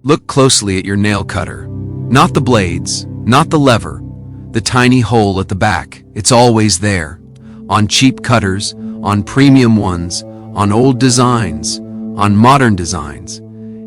Look closely at your nail cutter. Not the blades, not the lever, the tiny hole at the back. It's always there. On cheap cutters, on premium ones, on old designs, on modern designs.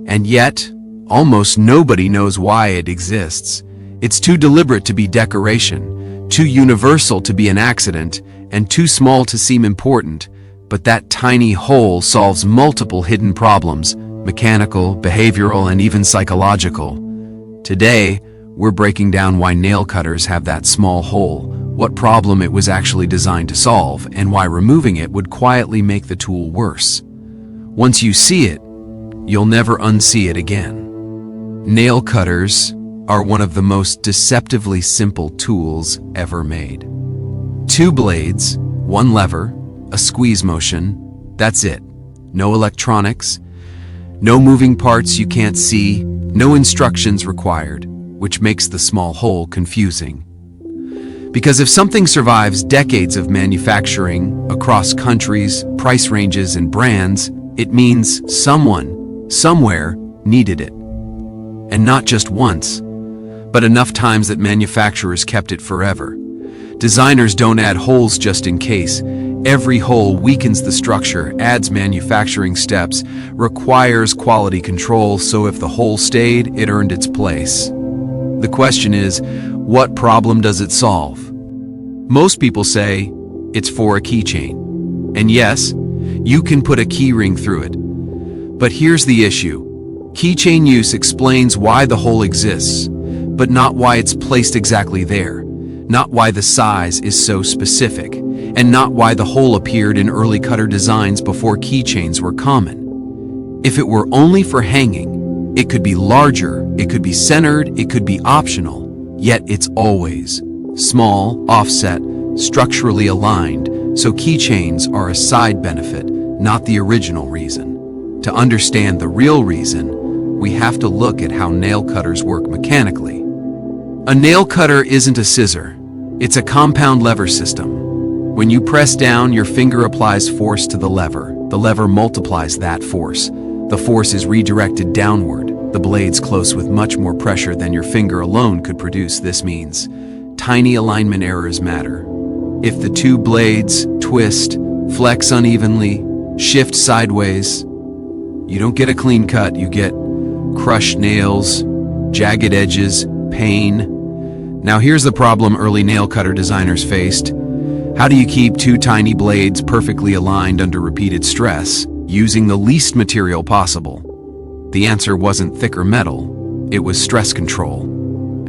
And yet, almost nobody knows why it exists. It's too deliberate to be decoration, too universal to be an accident, and too small to seem important. But that tiny hole solves multiple hidden problems, mechanical, behavioral, and even psychological. Today, we're breaking down why nail cutters have that small hole, what problem it was actually designed to solve, and why removing it would quietly make the tool worse. Once you see it, you'll never unsee it again. Nail cutters are one of the most deceptively simple tools ever made. 2 blades, 1 lever, a squeeze motion, that's it. No electronics, no moving parts you can't see, no instructions required, which makes the small hole confusing. Because if something survives decades of manufacturing across countries, price ranges, and brands, it means someone, somewhere, needed it. And not just once, but enough times that manufacturers kept it forever. Designers don't add holes just in case. Every hole weakens the structure, adds manufacturing steps, requires quality control, so if the hole stayed, it earned its place. The question is, what problem does it solve? Most people say it's for a keychain. And yes, you can put a key ring through it. But here's the issue. Keychain use explains why the hole exists, but not why it's placed exactly there, not why the size is so specific, and not why the hole appeared in early cutter designs before keychains were common. If it were only for hanging, it could be larger, it could be centered, it could be optional, yet it's always small, offset, structurally aligned, so keychains are a side benefit, not the original reason. To understand the real reason, we have to look at how nail cutters work mechanically. A nail cutter isn't a scissor, it's a compound lever system. When you press down, your finger applies force to the lever multiplies that force. The force is redirected downward, the blades close with much more pressure than your finger alone could produce. This means tiny alignment errors matter. If the 2 blades twist, flex unevenly, shift sideways, you don't get a clean cut, you get crushed nails, jagged edges, pain. Now here's the problem early nail cutter designers faced. How do you keep 2 tiny blades perfectly aligned under repeated stress, using the least material possible? The answer wasn't thicker metal, it was stress control.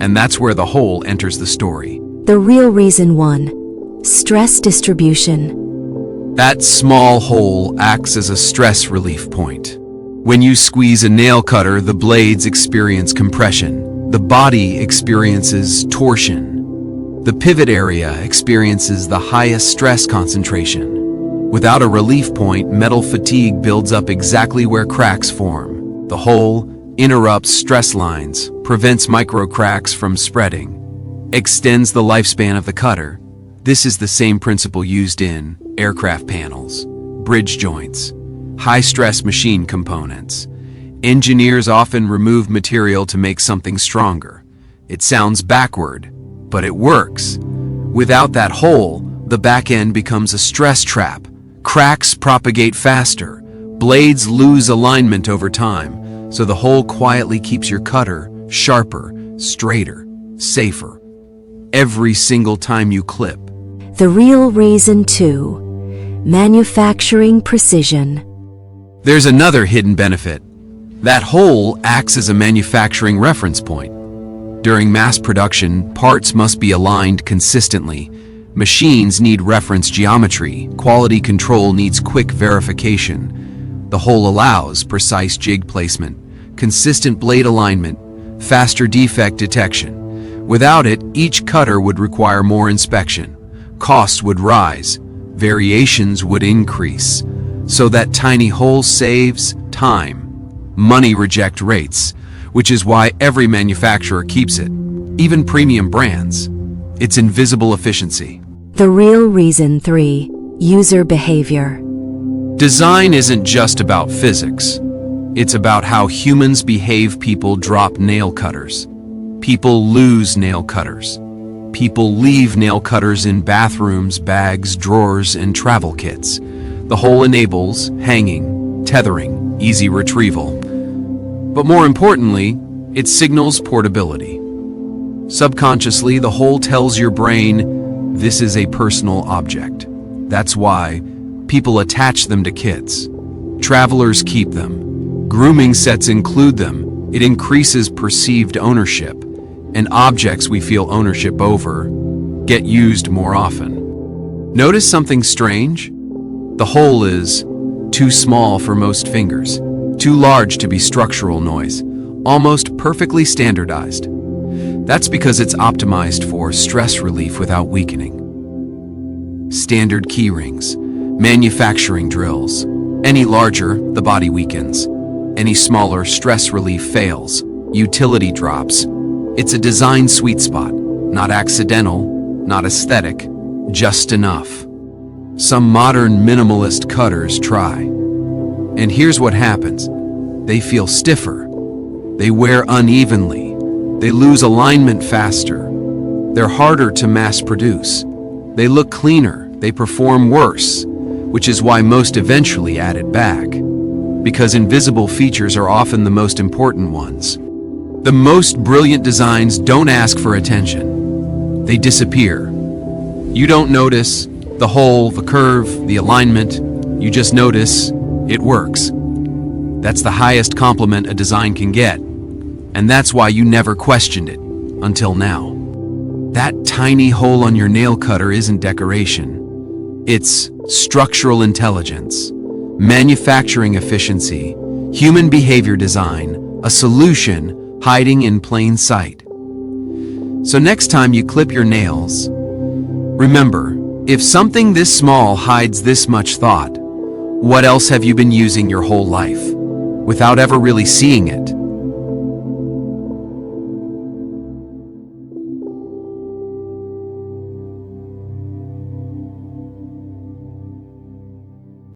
And that's where the hole enters the story. The real reason 1. Stress distribution. That small hole acts as a stress relief point. When you squeeze a nail cutter, the blades experience compression. The body experiences torsion. The pivot area experiences the highest stress concentration. Without a relief point, metal fatigue builds up exactly where cracks form. The hole interrupts stress lines, prevents micro cracks from spreading, extends the lifespan of the cutter. This is the same principle used in aircraft panels, bridge joints, high-stress machine components. Engineers often remove material to make something stronger. It sounds backward, but it works. Without that hole, the back end becomes a stress trap. Cracks propagate faster. Blades lose alignment over time, so the hole quietly keeps your cutter sharper, straighter, safer. Every single time you clip. The real reason 2. Manufacturing precision. There's another hidden benefit. That hole acts as a manufacturing reference point. During mass production, parts must be aligned consistently. Machines need reference geometry. Quality control needs quick verification. The hole allows precise jig placement, consistent blade alignment, faster defect detection. Without it, each cutter would require more inspection. Costs would rise. Variations would increase. So that tiny hole saves time. Money reject rates, which is why every manufacturer keeps it, even premium brands. It's invisible efficiency. The real reason 3. User behavior. Design isn't just about physics. It's about how humans behave. People drop nail cutters. People lose nail cutters. People leave nail cutters in bathrooms, bags, drawers, and travel kits. The hole enables hanging, tethering, easy retrieval. But more importantly, it signals portability. Subconsciously, the hole tells your brain, this is a personal object. That's why people attach them to kits. Travelers keep them. Grooming sets include them. It increases perceived ownership, and objects we feel ownership over get used more often. Notice something strange? The hole is too small for most fingers, too large to be structural noise, almost perfectly standardized. That's because it's optimized for stress relief without weakening. Standard key rings, manufacturing drills. Any larger, the body weakens. Any smaller, stress relief fails. Utility drops. It's a design sweet spot, not accidental, not aesthetic, just enough. Some modern minimalist cutters try. And here's what happens. They feel stiffer. They wear unevenly. They lose alignment faster. They're harder to mass produce. They look cleaner. They perform worse, which is why most eventually add it back. Because invisible features are often the most important ones. The most brilliant designs don't ask for attention. They disappear. You don't notice the hole, the curve, the alignment. You just notice it works. That's the highest compliment a design can get. And that's why you never questioned it, until now. That tiny hole on your nail cutter isn't decoration. It's structural intelligence, manufacturing efficiency, human behavior design, a solution hiding in plain sight. So next time you clip your nails, remember, if something this small hides this much thought, what else have you been using your whole life without ever really seeing it?